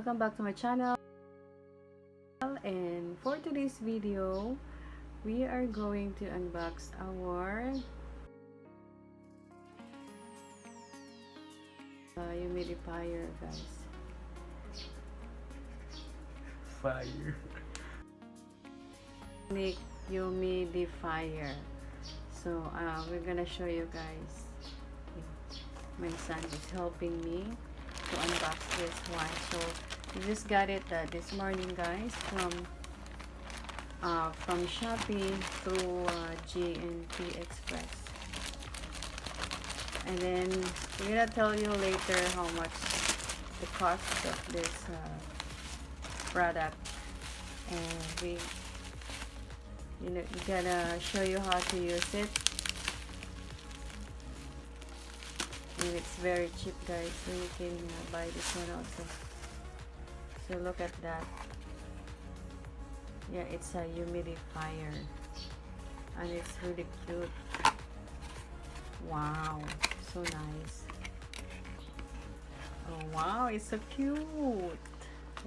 welcome back to my channel. And for today's video, we are going to unbox our humidifier, guys. Fire. Humidifier. So we're gonna show you guys. My son is helping me to unbox this one. So we just got it this morning, guys, from Shopee through GNT Express. And then we're gonna tell you later how much the cost of this product, and we gotta show you how to use it. And it's very cheap, guys, so you can buy this one also. So look at that. Yeah, it's a humidifier and it's really cute. Wow, so nice. Oh wow, it's so cute.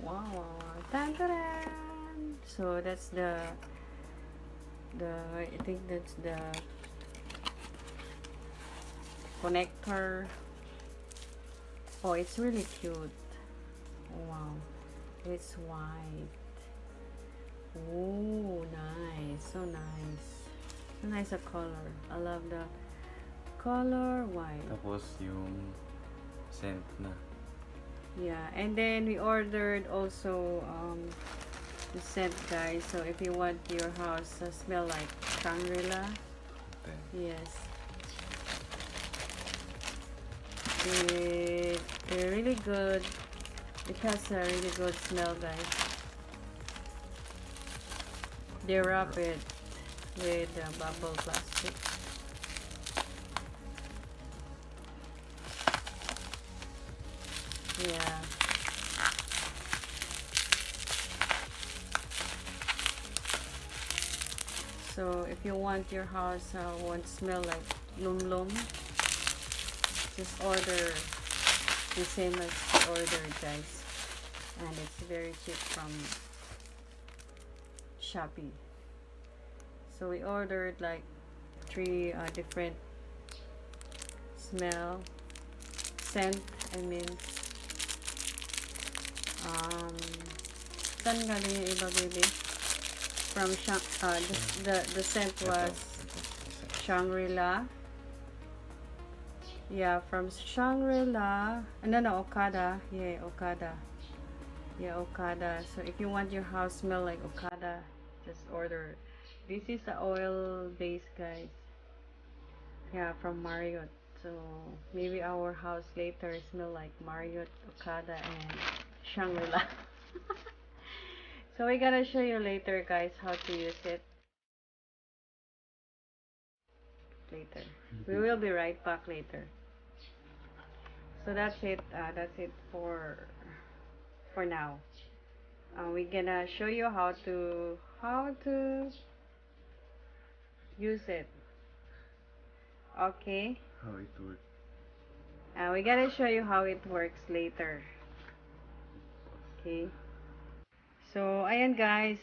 Wow. Dun, dun, dun. So that's the I think that's the connector. Oh, it's really cute. Wow, it's white. Oh, nice. So nice a color. I love the color white. Tapos yung scent na. Yeah, and then we ordered also the scent, guys. So if you want your house to smell like Shangri-La, Okay. yes, they're really good. It has a really good smell, guys. They wrap it with bubble plastic. Yeah. So if you want your house won't smell like lum, just order the same as we ordered, guys, and it's very cheap from Shopee. So we ordered like 3 different scent, I mean. Saan galing yung iba, baby? From the scent was Shangri-La. Yeah, from Shangri-La. No, Okada. Yeah, Okada. Yeah, Okada. So if you want your house smell like Okada, just order. This is the oil base, guys. Yeah, from Marriott. So maybe our house later smell like Marriott, Okada, and Shangri-La. So we're gonna show you later, guys, how to use it later. We will be right back later. So that's it. That's it for now. We're gonna show you how to use it. Okay. How it works. We're gonna show you how it works later. Okay. So, ayan, guys,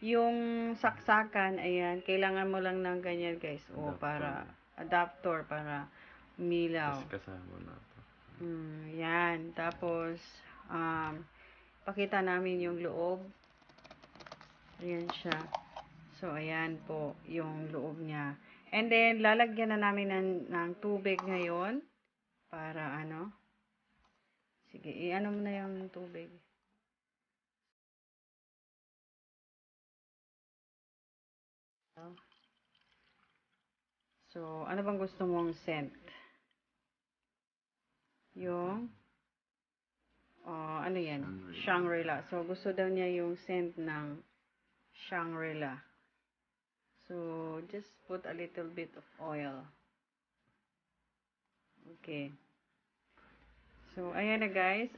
yung saksakan, ayan, kailangan mo lang ng ganyan, guys. O, para adapter para umilaw. Tapos kasama na ito. Yan. Tapos, pakita namin yung loob. Ayan siya. So, ayan po yung loob niya. And then, lalagyan na namin ng tubig ngayon. Para ano? Sige, i-ano mo na yung tubig. So, ano bang gusto mong scent? Yung, ano yan? Shangri-La. So, gusto daw niya yung scent ng Shangri-La. So, just put a little bit of oil. Okay. So, ayan na, guys.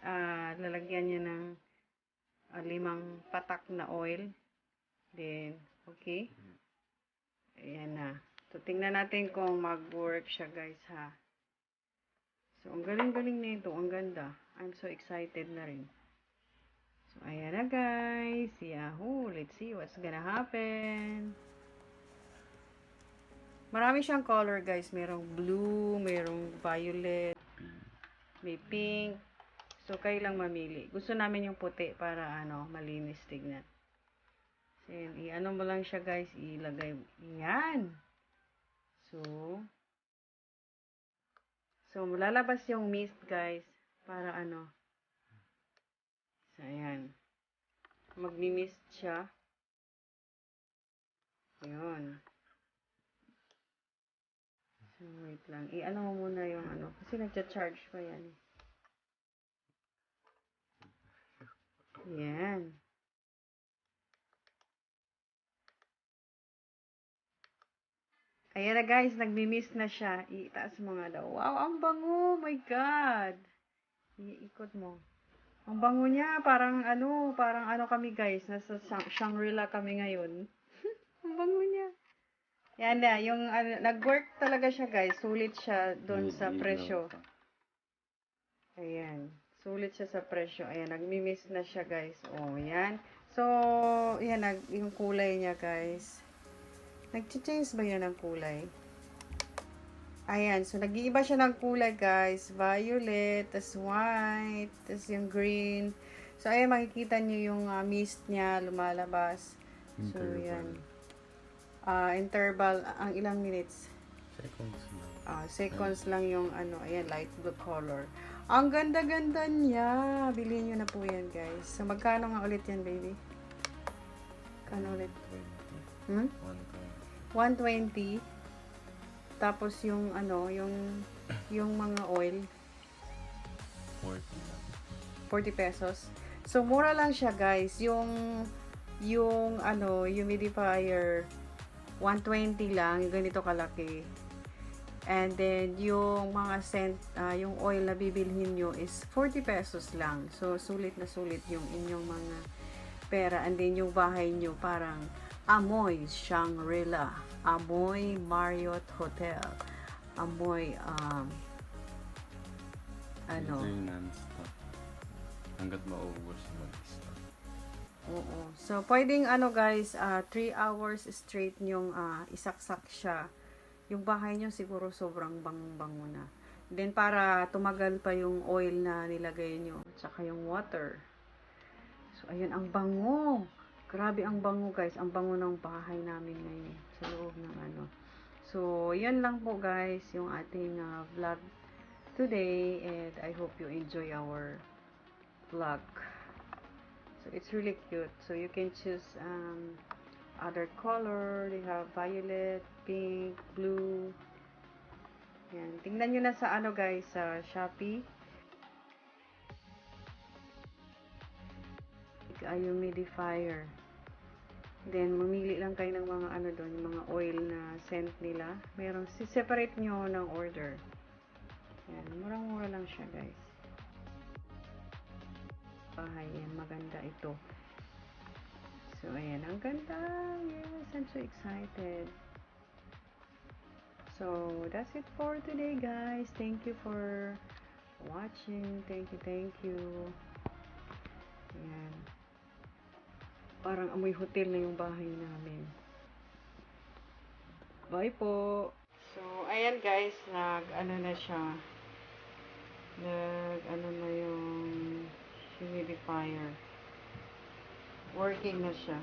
Lalagyan niya ng 5 patak na oil. Then, okay. Ayan na. So, tingnan natin kung mag-work siya, guys, ha. So, ang galing-galing na ito. Ang ganda. I'm so excited na rin. So, ayan na guys. Yahoo! Let's see what's gonna happen. Marami siyang color guys. Merong blue, merong violet, may pink. So, kayo lang mamili. Gusto namin yung puti para malinis tignan. So, yan. I-ano mo lang siya guys. Ilagay. Yan. So, lalabas yung mist guys. Para So, ayan. Magmi-mist siya. Ayun. So, wait lang. I-ano mo muna yung Kasi nagcha-charge pa yan. Yan. Ayan na guys, nagmi-mist na siya. Itaas mo nga daw. Wow, ang bango! My God! Iikot mo. Ang bango niya, parang kami guys. Nasa Shangri-La kami ngayon. Ang bango niya. Yan na, yung nag-work talaga siya guys. Sulit siya doon sa presyo. Ayan. Sulit siya sa presyo. Ayan, nagmi-mist na siya guys. Oh, yan. So, yan, yung kulay niya guys. Nag-change ba yan ng kulay? Ayan, so nag-iiba siya ng kulay guys. Violet, tas white, tas yung green. So, ayan, makikita nyo yung mist niya lumalabas. So, yan. Interval, ang ilang minutes? Seconds lang. Seconds lang yung ayan, light blue color. Ang ganda-ganda niya. Bilhin nyo na po yan guys. So, magkano nga ulit yan baby? Kano ulit? 20. 120. Tapos yung yung mga oil 40 lang. 40 pesos. So mura lang siya, guys. Yung humidifier 120 lang, yung ganito kalaki. And then yung mga scent, yung oil na bibilhin nyo is 40 pesos lang. So sulit na sulit yung inyong mga pera. And then yung bahay nyo parang amoy Shangri-La, amoy Marriott Hotel, amoy Ito yung non-stop. Hanggat maubos mag-stop. Oo. So pwedeng guys, 3 hours straight nyong isaksak siya. Yung bahay nyo siguro sobrang bango na. Then para tumagal pa yung oil na nilagay nyo, tsaka yung water. So ayun, ang bango. Grabe ang bango guys, ang bango ng bahay namin ngayon sa loob ng So, yan lang po guys yung ating vlog today, and I hope you enjoy our vlog. So, it's really cute. So, you can choose other color. They have violet, pink, blue. Yan. Tingnan nyo na sa guys, sa Shopee. Humidifier. Then, mamili lang kayo ng mga doon, yung mga oil na scent nila. Merong, separate nyo ng order. Yan, murang-mura lang siya, guys. Bahay, yan, maganda ito. So, ayan, ang ganda. Yes, I'm so excited. So, that's it for today, guys. Thank you for watching. Thank you. Ayan. Parang amoy hotel na yung bahay namin. Bye po! So, ayan guys, na siya. Na yung humidifier. Working na siya.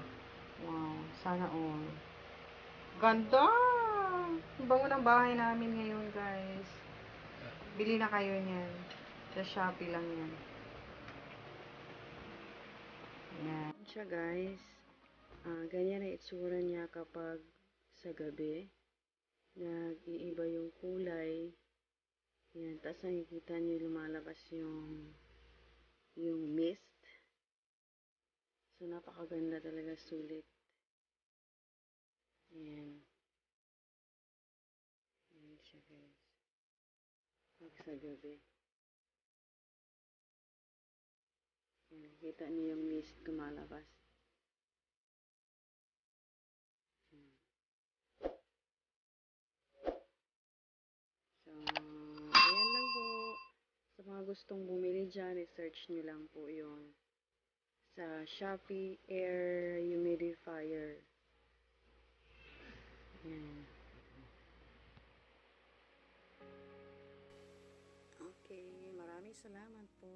Wow, sana all. Ganda! Ang bango ng bahay namin ngayon guys. Bili na kayo niyan. Sa Shopee lang yan. Yan siya guys. Ganyan na itsura niya kapag sa gabi. Nag-iiba yung kulay. Yan. Tapos nakikita niyo lumalabas yung mist. So napakaganda talaga, sulit. Yan. Yan siya guys. Pag sa gabi. Nakikita niyo yung mist lumalabas. So, ayan lang po. Sa mga gustong bumili dyan, i-search nyo lang po yung sa Shopee air humidifier. Yan. Okay, maraming salamat po.